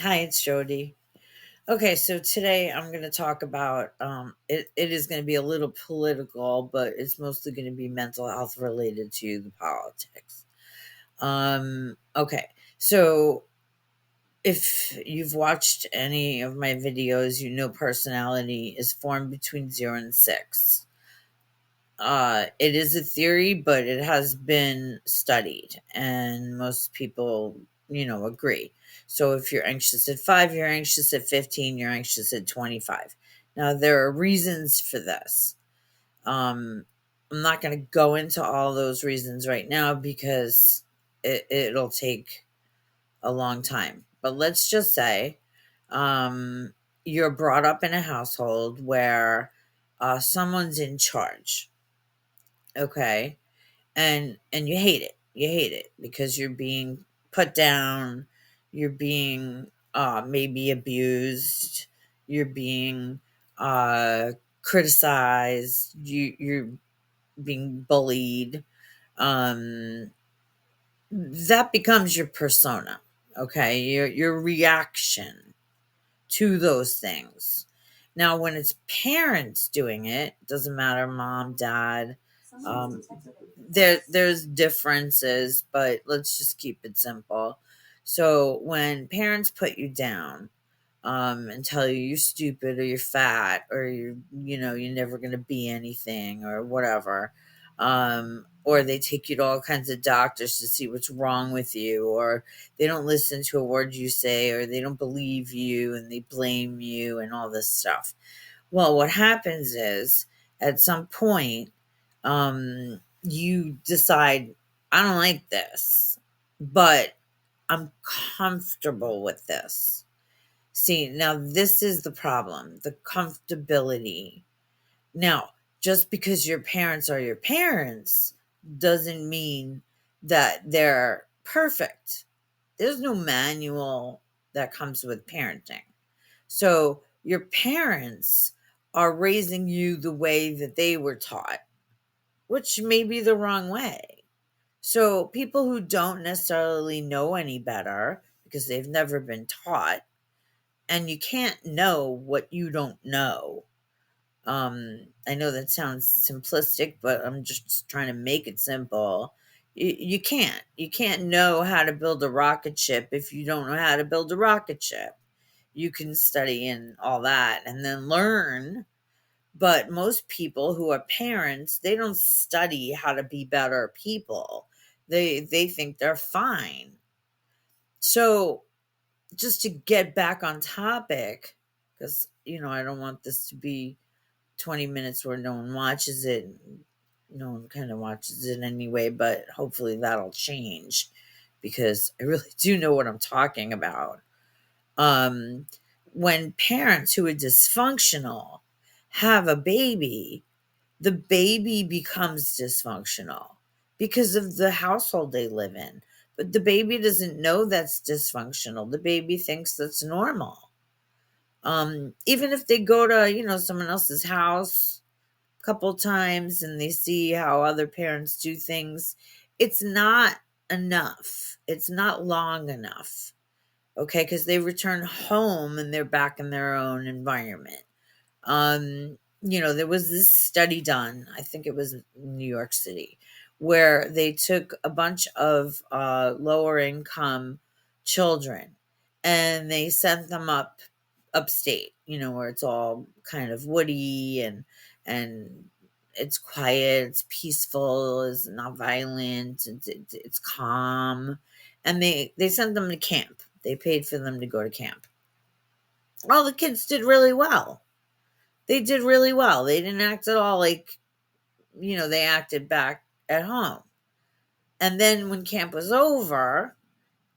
Hi, it's Jody. Okay, so today I'm going to talk about it is going to be a little political, but it's mostly going to be mental health related to the politics. Okay, so if you've watched any of my videos, you know personality is formed between 0 and 6. It is a theory, but it has been studied, and most people, agree. So if you're anxious at 5, you're anxious at 15, you're anxious at 25. Now, there are reasons for this. I'm not going to go into all those reasons right now because it'll take a long time. But let's just say um, you're brought up in a household where someone's in charge. Okay, and you hate it because you're being put down, you're being maybe abused, you're being criticized, you're being bullied. That becomes your persona. Okay, your reaction to those things. Now, when it's parents doing it, doesn't matter, mom, dad. There's differences, but let's just keep it simple. So when parents put you down, and tell you you're stupid or you're fat or you're never going to be anything or whatever, or they take you to all kinds of doctors to see what's wrong with you, or they don't listen to a word you say, or they don't believe you and they blame you and all this stuff. Well, what happens is at some point, you decide, I don't like this, but I'm comfortable with this. See, now this is the problem, the comfortability. Now, just because your parents are your parents doesn't mean that they're perfect. There's no manual that comes with parenting. So, your parents are raising you the way that they were taught, which may be the wrong way. So, people who don't necessarily know any better because they've never been taught, and you can't know what you don't know. I know that sounds simplistic, but I'm just trying to make it simple. You can't know how to build a rocket ship if you don't know how to build a rocket ship. You can study and all that and then learn, but most people who are parents, they don't study how to be better people. They think they're fine. So, just to get back on topic, because I don't want this to be 20 minutes where no one watches it. No one kind of watches it anyway, but hopefully that'll change because I really do know what I'm talking about. um when parents who are dysfunctional have a baby, the baby becomes dysfunctional because of the household they live in, but the baby doesn't know that's dysfunctional. The baby thinks that's normal. Even if they go to someone else's house a couple times and they see how other parents do things, it's not enough, it's not long enough. Okay, because they return home and they're back in their own environment. There was this study done, I think it was in New York City, where they took a bunch of lower income children and they sent them upstate, where it's all kind of woody and it's quiet, it's peaceful, it's not violent, it's calm. And they sent them to camp. They paid for them to go to camp. All the kids did really well. They did really well. They didn't act at all like, they acted back at home. And then when camp was over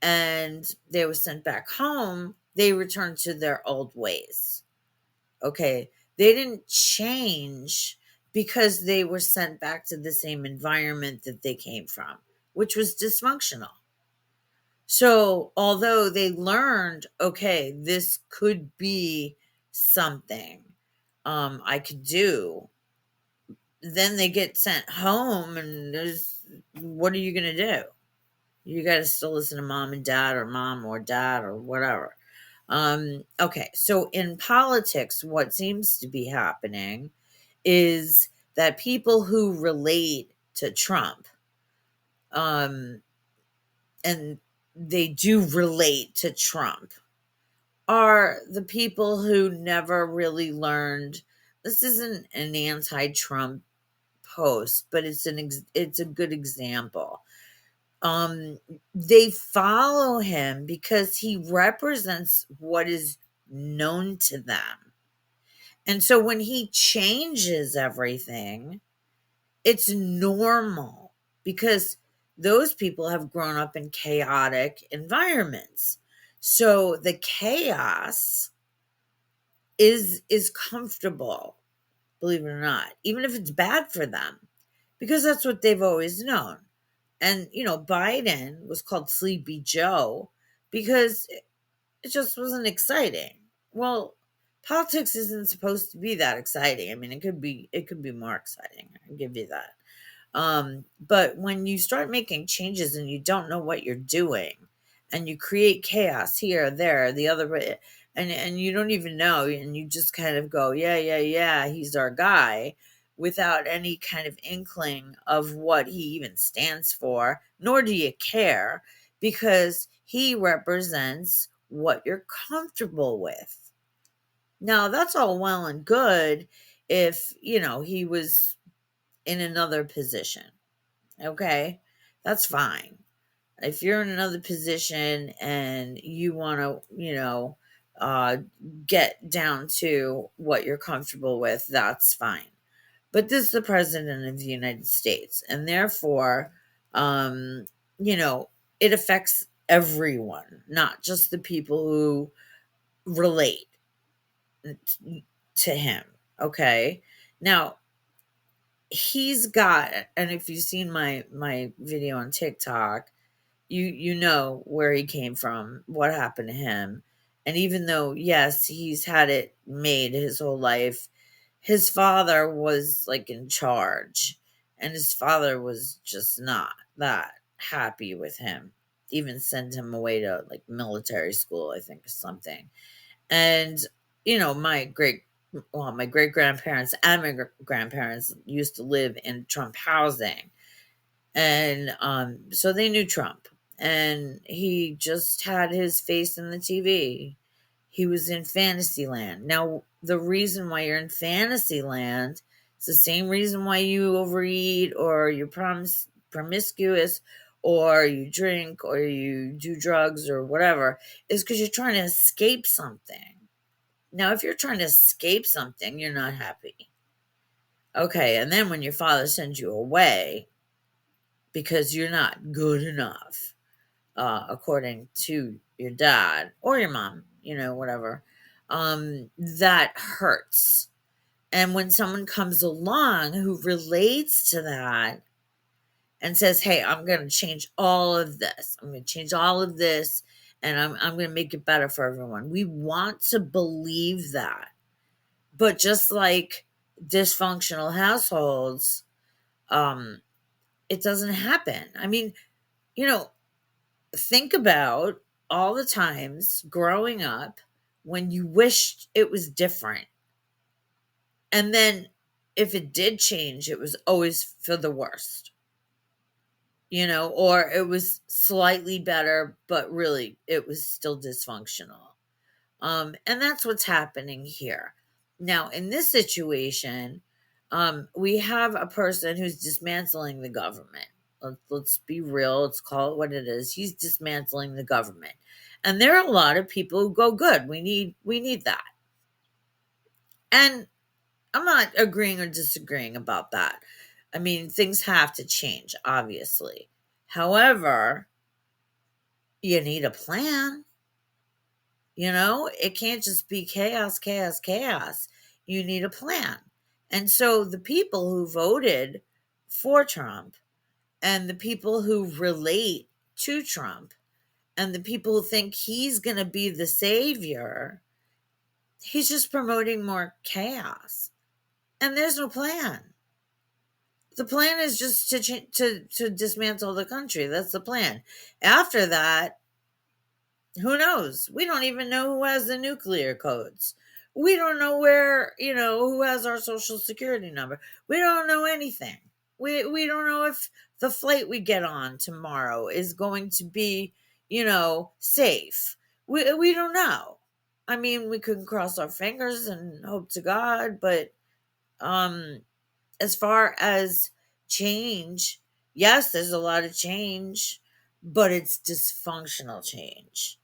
and they were sent back home, they returned to their old ways. Okay. They didn't change because they were sent back to the same environment that they came from, which was dysfunctional. So, although they learned, okay, this could be something I could do, then they get sent home, and what are you going to do? You got to still listen to mom and dad, or mom or dad, or whatever. Okay, so in politics, what seems to be happening is that people who relate to Trump, um, and they do relate to Trump, are the people who never really learned. This isn't an anti-Trump post, but it's a good example. Um, they follow him because he represents what is known to them. And so when he changes everything, it's normal because those people have grown up in chaotic environments. So the chaos is comfortable, believe it or not, even if it's bad for them, because that's what they've always known. And Biden was called Sleepy Joe because it just wasn't exciting. Well, politics isn't supposed to be that exciting. I mean, it could be more exciting. I'll give you that. But when you start making changes and you don't know what you're doing, and you create chaos here, there, the other way, and you don't even know, and you just kind of go, yeah, yeah, yeah, he's our guy, without any kind of inkling of what he even stands for, nor do you care, because he represents what you're comfortable with. Now, that's all well and good if, he was in another position. Okay, that's fine. If you're in another position and you want to, uh, get down to what you're comfortable with, that's fine. But this is the president of the United States, and therefore, um, you know, it affects everyone, not just the people who relate to him. Okay, now he's got, and if you've seen my video on TikTok, you know where he came from, what happened to him. And even though, yes, he's had it made his whole life, his father was like in charge, and his father was just not that happy with him. Even sent him away to like military school, I think, or something. And my great grandparents and my grandparents used to live in Trump housing, and so they knew Trump, and he just had his face in the TV. He was in Fantasyland. Now, the reason why you're in Fantasyland is the same reason why you overeat, or you're promiscuous, or you drink, or you do drugs, or whatever, is because you're trying to escape something. Now, if you're trying to escape something, you're not happy. Okay, and then when your father sends you away because you're not good enough, according to your dad or your mom, whatever, that hurts. And when someone comes along who relates to that and says, hey, I'm going to change all of this, and I'm going to make it better for everyone, we want to believe that. But just like dysfunctional households, um, it doesn't happen. I mean, you know, think about all the times growing up when you wished it was different. And then if it did change, it was always for the worst, or it was slightly better, but really it was still dysfunctional. And that's what's happening here. Now, in this situation, we have a person who's dismantling the government. Let's be real. Let's call it what it is. He's dismantling the government, and there are a lot of people who go, "Good, we need that." And I'm not agreeing or disagreeing about that. I mean, things have to change, obviously. However, you need a plan. It can't just be chaos, chaos, chaos. You need a plan. And so the people who voted for Trump, and the people who relate to Trump, and the people who think he's going to be the savior, he's just promoting more chaos. And there's no plan. The plan is just to dismantle the country. That's the plan. After that, Who knows? We don't even know who has the nuclear codes. We don't know where, who has our social security number. We don't know anything. We don't know if the flight we get on tomorrow is going to be, safe. We don't know. I mean, we could cross our fingers and hope to God, but um as far as change, yes, there's a lot of change, but it's dysfunctional change.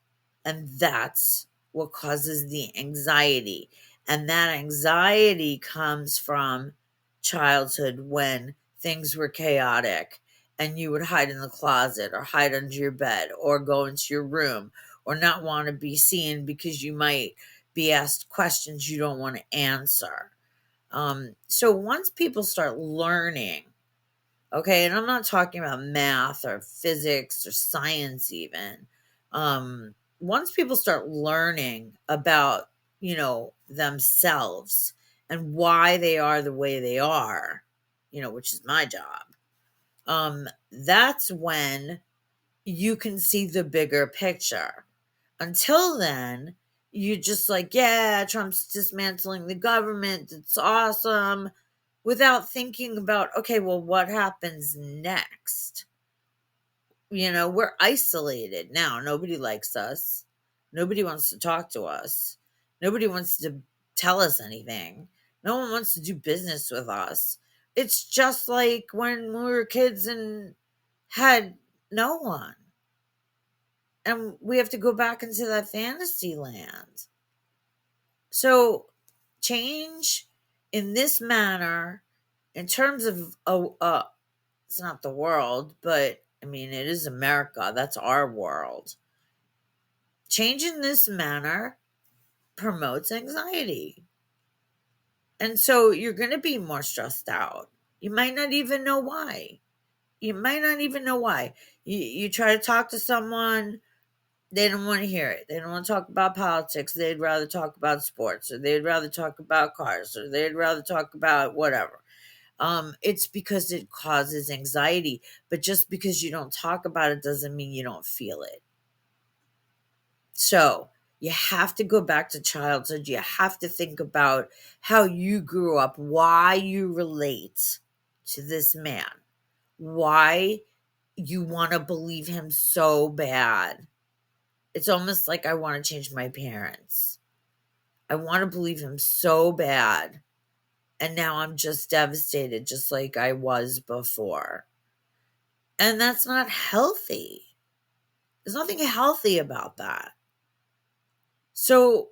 And that's what causes the anxiety. And that anxiety comes from childhood when things were chaotic and you would hide in the closet or hide under your bed or go into your room or not want to be seen because you might be asked questions you don't want to answer. So once people start learning, okay, and I'm not talking about math or physics or science even. Once people start learning about, themselves and why they are the way they are, which is my job, that's when you can see the bigger picture. Until then, you just like, yeah, Trump's dismantling the government. It's awesome. Without thinking about, okay, well, what happens next? We're isolated now. Nobody likes us. Nobody wants to talk to us. Nobody wants to tell us anything. No one wants to do business with us. It's just like when we were kids and had no one. And we have to go back into that fantasy land. So, change in this manner, in terms of, it's not the world, but I mean, it is America. That's our world. Change in this manner promotes anxiety. And so you're going to be more stressed out. You might not even know why. You might not even know why. You try to talk to someone, they don't want to hear it. They don't want to talk about politics. They'd rather talk about sports, or they'd rather talk about cars, or they'd rather talk about whatever. It's because it causes anxiety. But just because you don't talk about it doesn't mean you don't feel it. So you have to go back to childhood. You have to think about how you grew up, why you relate to this man, why you want to believe him so bad. It's almost like I want to change my parents. I want to believe him so bad. And now I'm just devastated, just like I was before. And that's not healthy. There's nothing healthy about that. So,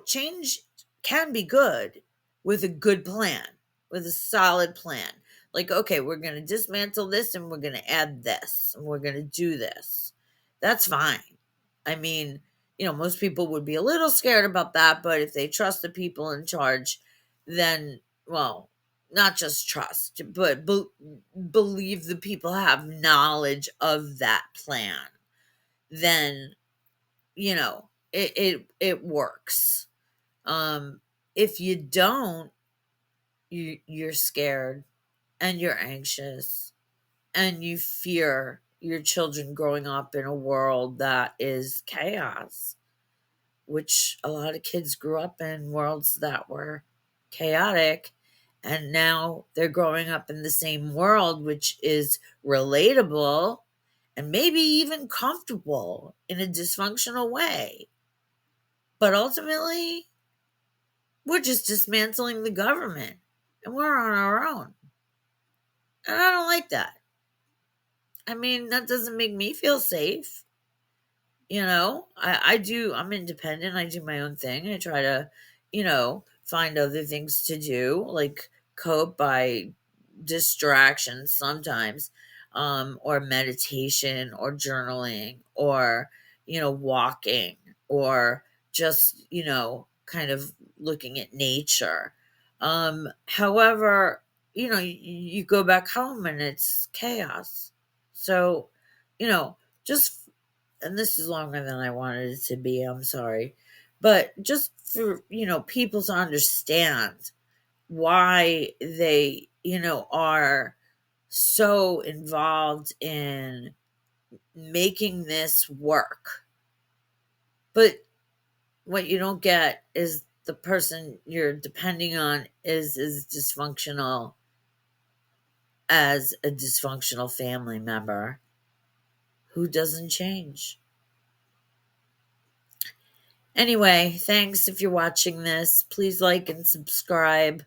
change can be good with a good plan, with a solid plan. Like, okay, we're going to dismantle this and we're going to add this and we're going to do this. That's fine. I mean, most people would be a little scared about that, but if they trust the people in charge, then, well, not just trust, but believe the people have knowledge of that plan, then it works. If you don't, you're scared and you're anxious and you fear your children growing up in a world that is chaos, which a lot of kids grew up in worlds that were chaotic, and now they're growing up in the same world, which is relatable and maybe even comfortable in a dysfunctional way. But ultimately, we're just dismantling the government and we're on our own. And I don't like that. I mean, that doesn't make me feel safe. I'm independent. I do my own thing. I try to, find other things to do, like cope by distractions sometimes, or meditation or journaling or, walking or just, kind of looking at nature. However, you go back home and it's chaos. So, just, and this is longer than I wanted it to be, I'm sorry. But just for, people to understand why they, are so involved in making this work. But what you don't get is the person you're depending on is as dysfunctional as a dysfunctional family member who doesn't change. Anyway, thanks if you're watching this. Please like and subscribe.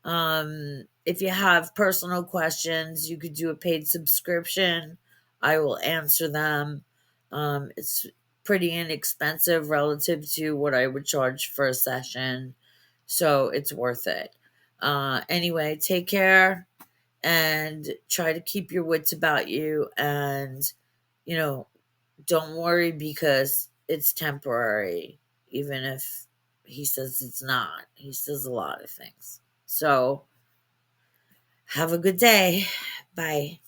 If you have personal questions, you could do a paid subscription. I will answer them. It's pretty inexpensive relative to what I would charge for a session, so it's worth it. Anyway, take care and try to keep your wits about you, and you know, don't worry because it's temporary, even if he says it's not. He says a lot of things. So, have a good day. Bye.